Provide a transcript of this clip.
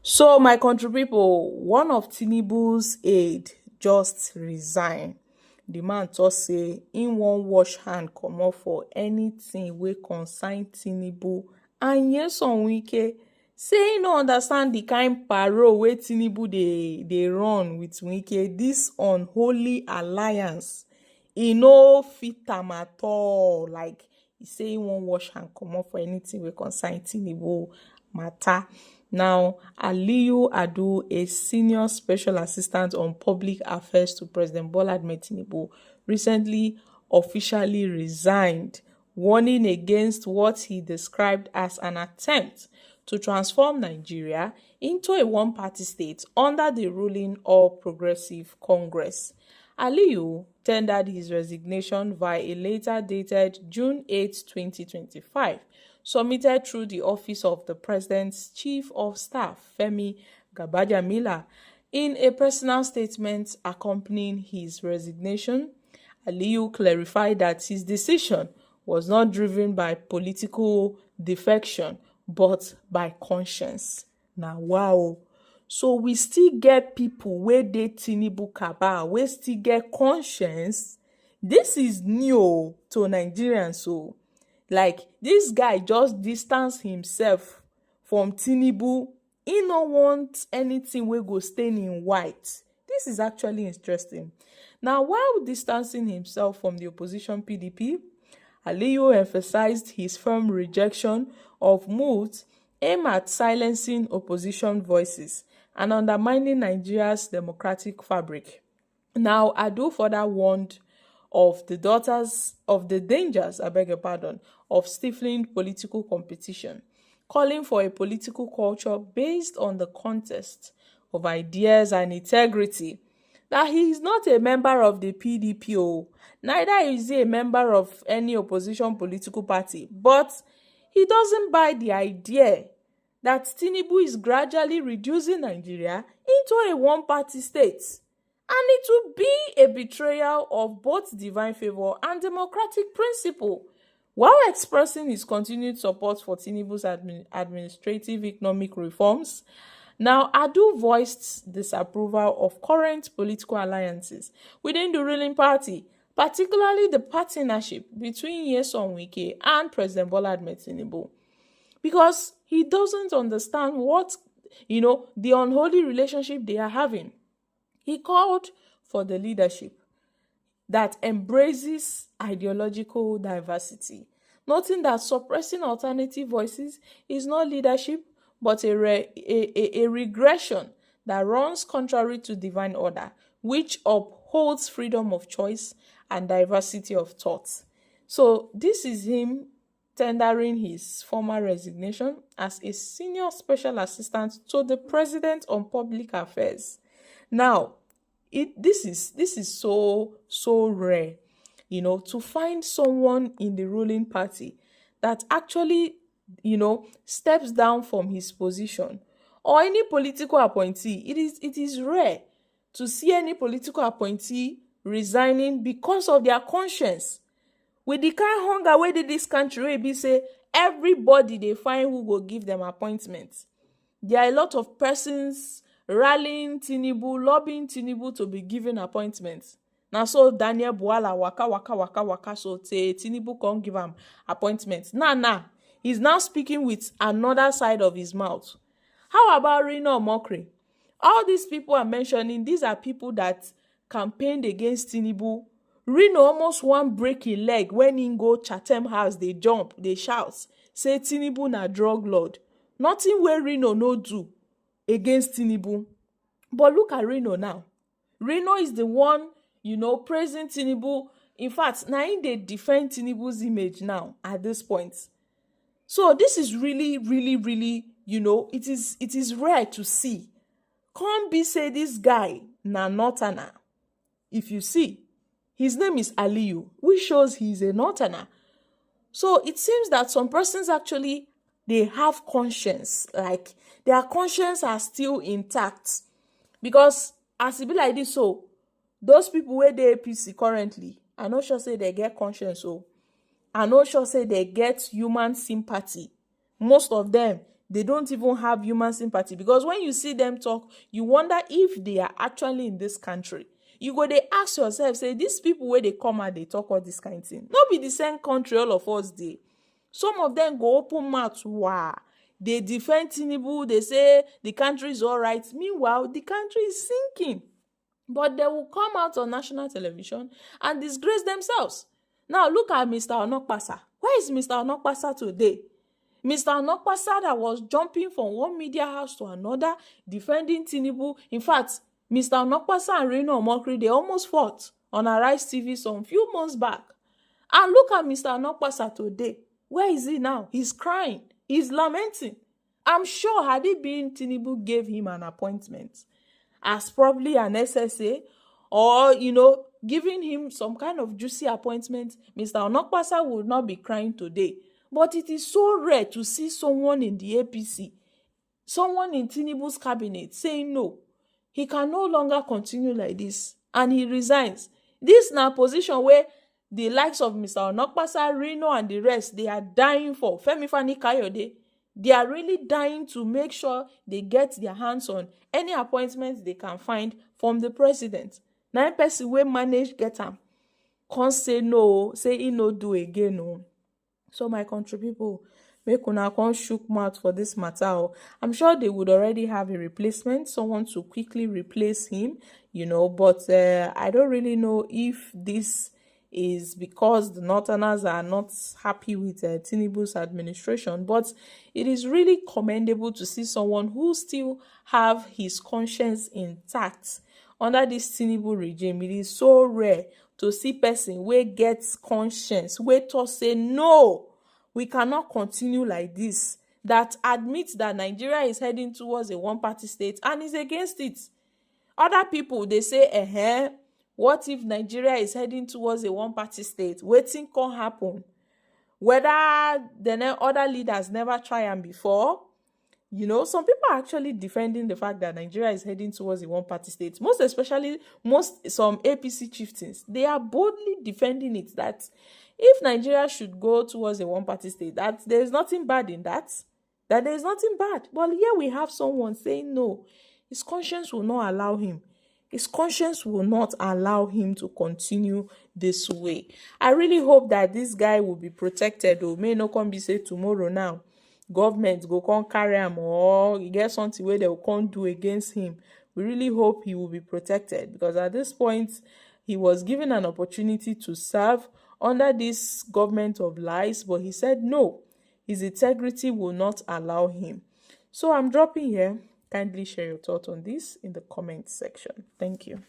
So, my country people, one of Tinubu's aide just resigned. The man just say in one wash hand comot for anything wey concern Tinubu, and Nyesom Wike say e no understand the kind parole wey Tinubu dey run with Wike. This unholy alliance e no fit am at all. Like e say e wan wash hand comot for anything wey concern Tinubu matter. Now, Aliyu Adu, a senior special assistant on public affairs to President Bola Ahmed Tinubu, recently officially resigned, warning against what he described as an attempt to transform Nigeria into a one-party state under the ruling All Progressive Congress. Aliyu tendered his resignation via a letter dated June 8, 2025, submitted through the office of the President's Chief of Staff, Femi Gabajamila. In a personal statement accompanying his resignation, Aliyu clarified that his decision was not driven by political defection, but by conscience. Now, wow. So we still get people wey dey Tinubu cabal, wey still get conscience. This is new to Nigerians. So, like, this guy just distance himself from Tinubu. He no want anything wey go stain in white. This is actually interesting. Now, while distancing himself from the opposition PDP, Aliyu emphasized his firm rejection of moves aimed at silencing opposition voices and undermining Nigeria's democratic fabric. Now, Adu further warned of the dangers, of stifling political competition, calling for a political culture based on the contest of ideas and integrity. That he is not a member of the PDP, neither is he a member of any opposition political party, but he doesn't buy the idea that Tinubu is gradually reducing Nigeria into a one-party state. And it will be a betrayal of both divine favor and democratic principle. While expressing his continued support for Tinubu's administrative economic reforms, now Adu voiced disapproval of current political alliances within the ruling party, particularly the partnership between Nyesom Wike and President Bola Ahmed Tinubu, because he doesn't understand what, the unholy relationship they are having. He called for the leadership that embraces ideological diversity, noting that suppressing alternative voices is not leadership, but a regression that runs contrary to divine order, which upholds freedom of choice and diversity of thought. So this is him tendering his former resignation as a senior special assistant to the President on Public Affairs. Now, this is so rare, to find someone in the ruling party that actually, steps down from his position, or any political appointee. It is rare to see any political appointee resigning because of their conscience. With the kind hunger wey dey this country, wey be say everybody dey find who go give them appointments. There are a lot of persons rallying Tinubu, lobbying Tinubu to be given appointments. Now, so Daniel Buala waka, so say Tinubu can't give him appointments. Nah. He's now speaking with another side of his mouth. How about Reno Mokri? All these people are mentioning, these are people that campaigned against Tinubu. Reno almost wan break his leg when he go Chatham House. They jump, they shout, say Tinubu na drug lord. Nothing where Reno no do against Tinubu. But look at Reno now. Reno is the one, praising Tinubu. In fact, now they defend Tinubu's image now at this point. So this is really, it is rare to see. Can't be say this guy na northerner. If you see, his name is Aliyu, which shows he's a northerner. So it seems that some persons actually, they have conscience, like their conscience are still intact. Because as it be like this, so those people where the APC currently, I not sure say they get conscience, so I not sure say they get human sympathy. Most of them, They don't even have human sympathy, because when you see them talk, you wonder if they are actually in this country. You go, they ask yourself, say, these people where they come and they talk all this kind of thing, not be the same country all of us dey. Some of them go open mouth, wow, they defend Tinubu, they say the country is all right. Meanwhile, the country is sinking. But they will come out on national television and disgrace themselves. Now, look at Mr. Onokpasa. Where is Mr. Onokpasa today? Mr. Onokpasa that was jumping from one media house to another, defending Tinubu. In fact, Mr. Onokpasa and Reno Omokri, they almost fought on Arise TV some few months back. And look at Mr. Onokpasa today. Where is he now? He's crying. He's lamenting. I'm sure had it been Tinubu gave him an appointment as probably an SSA, or, giving him some kind of juicy appointment, Mr. Onokpasa would not be crying today. But it is so rare to see someone in the APC, someone in Tinubu's cabinet saying no. He can no longer continue like this, and he resigns. This is a position where the likes of Mr. Onokpasa, Reno, and the rest, they are dying for. Femi Fani Kayode, they are really dying to make sure they get their hands on any appointments they can find from the president. Now, person wey manage get am, can't say no, say he no do again, no. So, my country people, make una come shook mouth for this matter. I'm sure they would already have a replacement, someone to quickly replace him, but I don't really know if this is because the Northerners are not happy with Tinubu's administration. But it is really commendable to see someone who still have his conscience intact under this Tinubu regime. It is so rare to see person wey gets conscience, wey talk say no, we cannot continue like this, that admits that Nigeria is heading towards a one-party state and is against it. Other people, they say, what if Nigeria is heading towards a one-party state? Wetin can happen? Whether the other leaders never try am before. Some people are actually defending the fact that Nigeria is heading towards a one-party state. Most especially, some APC chieftains, they are boldly defending it, that if Nigeria should go towards a one-party state, that there is nothing bad in that. That there is nothing bad. But here we have someone saying no. His conscience will not allow him. His conscience will not allow him to continue this way. I really hope that this guy will be protected. Or may not come be say tomorrow now, government go come carry him, or he get something where they will come do against him. We really hope he will be protected, because at this point, he was given an opportunity to serve under this government of lies, but he said no. His integrity will not allow him. So I'm dropping here. Kindly share your thoughts on this in the comment section. Thank you.